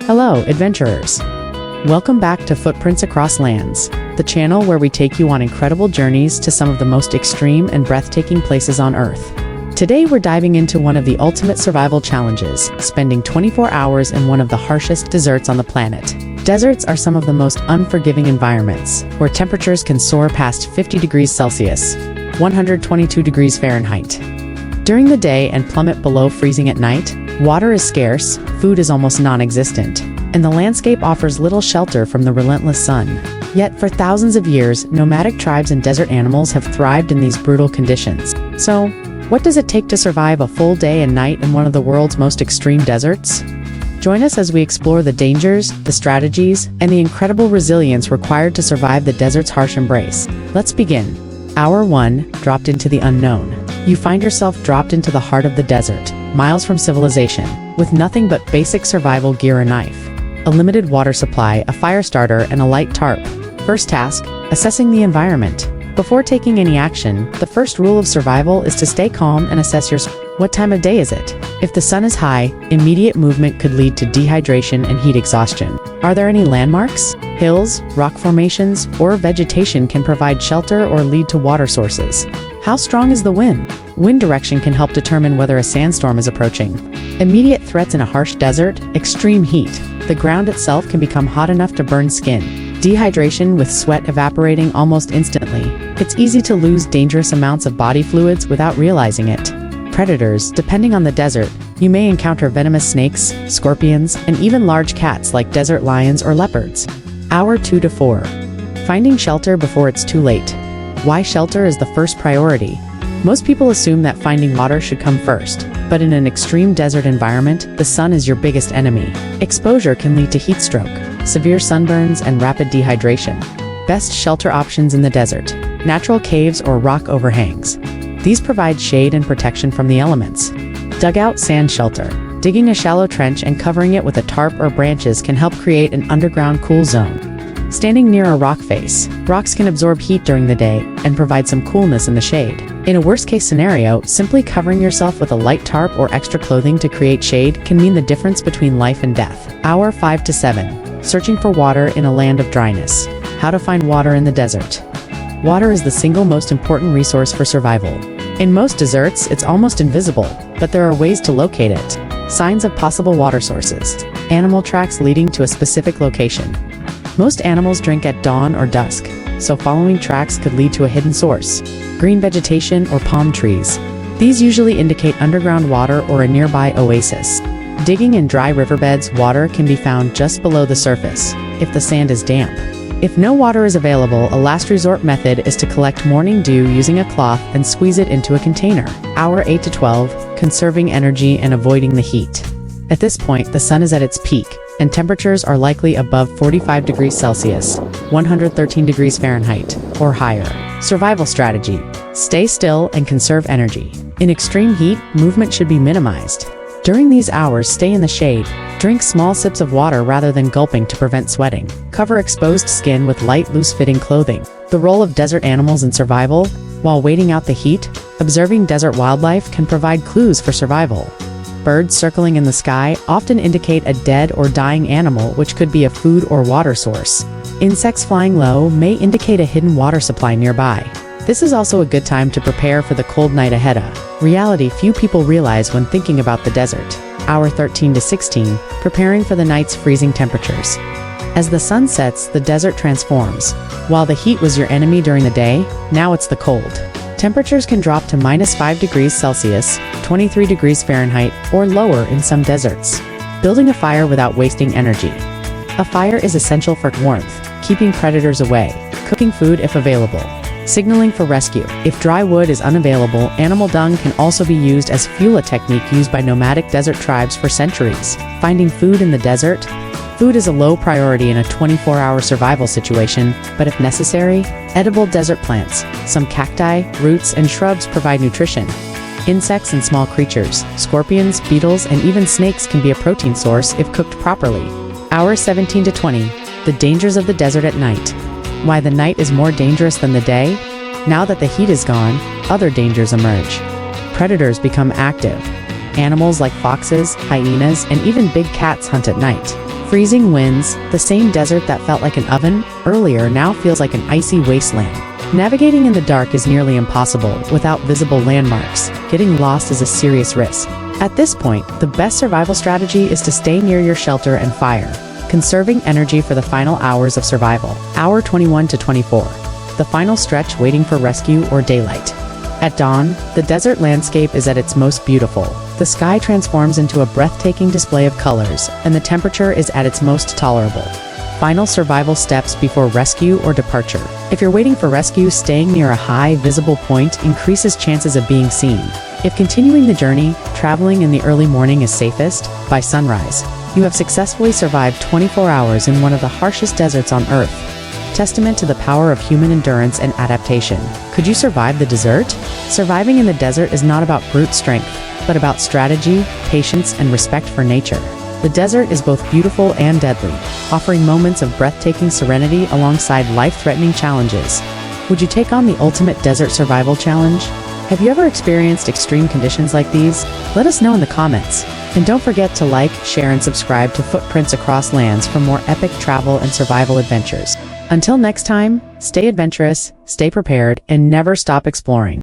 Hello, adventurers. Welcome back to Footprints Across Lands, the channel where we take you on incredible journeys to some of the most extreme and breathtaking places on Earth. Today we're diving into one of the ultimate survival challenges, spending 24 hours in one of the harshest deserts on the planet. Deserts are some of the most unforgiving environments, where temperatures can soar past 50 degrees Celsius, 122 degrees Fahrenheit. During the day and plummet below freezing at night, water is scarce, food is almost non-existent, and the landscape offers little shelter from the relentless sun. Yet for thousands of years, nomadic tribes and desert animals have thrived in these brutal conditions. So, what does it take to survive a full day and night in one of the world's most extreme deserts? Join us as we explore the dangers, the strategies, and the incredible resilience required to survive the desert's harsh embrace. Let's begin. Hour 1, dropped into the unknown. You find yourself dropped into the heart of the desert, miles from civilization, with nothing but basic survival gear: a knife, a limited water supply, a fire starter, and a light tarp. First task, assessing the environment. Before taking any action, the first rule of survival is to stay calm and assess your What time of day is it? If the sun is high, immediate movement could lead to dehydration and heat exhaustion. Are there any landmarks? Hills, rock formations, or vegetation can provide shelter or lead to water sources. How strong is the wind? Wind direction can help determine whether a sandstorm is approaching. Immediate threats in a harsh desert: extreme heat. The ground itself can become hot enough to burn skin. Dehydration, with sweat evaporating almost instantly. It's easy to lose dangerous amounts of body fluids without realizing it. Predators: depending on the desert, you may encounter venomous snakes, scorpions, and even large cats like desert lions or leopards. Hour 2 to 4. Finding shelter before it's too late. Why shelter is the first priority? Most people assume that finding water should come first, but in an extreme desert environment, the sun is your biggest enemy. Exposure can lead to heat stroke, severe sunburns, and rapid dehydration. Best shelter options in the desert: natural caves or rock overhangs. These provide shade and protection from the elements. Dugout sand shelter. Digging a shallow trench and covering it with a tarp or branches can help create an underground cool zone. Standing near a rock face. Rocks can absorb heat during the day and provide some coolness in the shade. In a worst-case scenario, simply covering yourself with a light tarp or extra clothing to create shade can mean the difference between life and death. Hour 5 to 7. Searching for water in a land of dryness. How to find water in the desert. Water is the single most important resource for survival. In most deserts, it's almost invisible, but there are ways to locate it. Signs of possible water sources. Animal tracks leading to a specific location. Most animals drink at dawn or dusk, so following tracks could lead to a hidden source. Green vegetation or palm trees. These usually indicate underground water or a nearby oasis. Digging in dry riverbeds, water can be found just below the surface, if the sand is damp. If no water is available, a last resort method is to collect morning dew using a cloth and squeeze it into a container. Hour 8 to 12, conserving energy and avoiding the heat. At this point, the sun is at its peak, and temperatures are likely above 45 degrees Celsius, 113 degrees Fahrenheit, or higher. Survival strategy: stay still and conserve energy. In extreme heat, movement should be minimized. During these hours, stay in the shade. Drink small sips of water rather than gulping to prevent sweating. Cover exposed skin with light, loose-fitting clothing. The role of desert animals in survival: while waiting out the heat, observing desert wildlife can provide clues for survival. Birds circling in the sky often indicate a dead or dying animal, which could be a food or water source. Insects flying low may indicate a hidden water supply nearby. This is also a good time to prepare for the cold night ahead. Reality few people realize when thinking about the desert. Hour 13 to 16, preparing for the night's freezing temperatures. As the sun sets, the desert transforms. While the heat was your enemy during the day, now it's the cold. Temperatures can drop to -5 degrees Celsius, 23 degrees Fahrenheit, or lower in some deserts. Building a fire without wasting energy. A fire is essential for warmth, keeping predators away. Cooking food if available. Signaling for rescue. If dry wood is unavailable, animal dung can also be used as fuel, a technique used by nomadic desert tribes for centuries. Finding food in the desert. Food is a low priority in a 24-hour survival situation, but if necessary, edible desert plants, some cacti, roots, and shrubs provide nutrition. Insects and small creatures, scorpions, beetles, and even snakes can be a protein source if cooked properly. Hour 17 to 20. The dangers of the desert at night. Why the night is more dangerous than the day? Now that the heat is gone, other dangers emerge. Predators become active. Animals like foxes, hyenas, and even big cats hunt at night. Freezing winds, the same desert that felt like an oven earlier now feels like an icy wasteland. Navigating in the dark is nearly impossible without visible landmarks. Getting lost is a serious risk. At this point, the best survival strategy is to stay near your shelter and fire, conserving energy for the final hours of survival. Hour 21 to 24. The final stretch waiting for rescue or daylight. At dawn, the desert landscape is at its most beautiful. The sky transforms into a breathtaking display of colors, and the temperature is at its most tolerable. Final survival steps before rescue or departure. If you're waiting for rescue, staying near a high, visible point increases chances of being seen. If continuing the journey, traveling in the early morning is safest, by sunrise, you have successfully survived 24 hours in one of the harshest deserts on Earth. Testament to the power of human endurance and adaptation. Could you survive the desert? Surviving in the desert is not about brute strength, but about strategy, patience, and respect for nature. The desert is both beautiful and deadly, offering moments of breathtaking serenity alongside life-threatening challenges. Would you take on the ultimate desert survival challenge? Have you ever experienced extreme conditions like these? Let us know in the comments. And don't forget to like, share, and subscribe to Footprints Across Lands for more epic travel and survival adventures. Until next time, stay adventurous, stay prepared, and never stop exploring.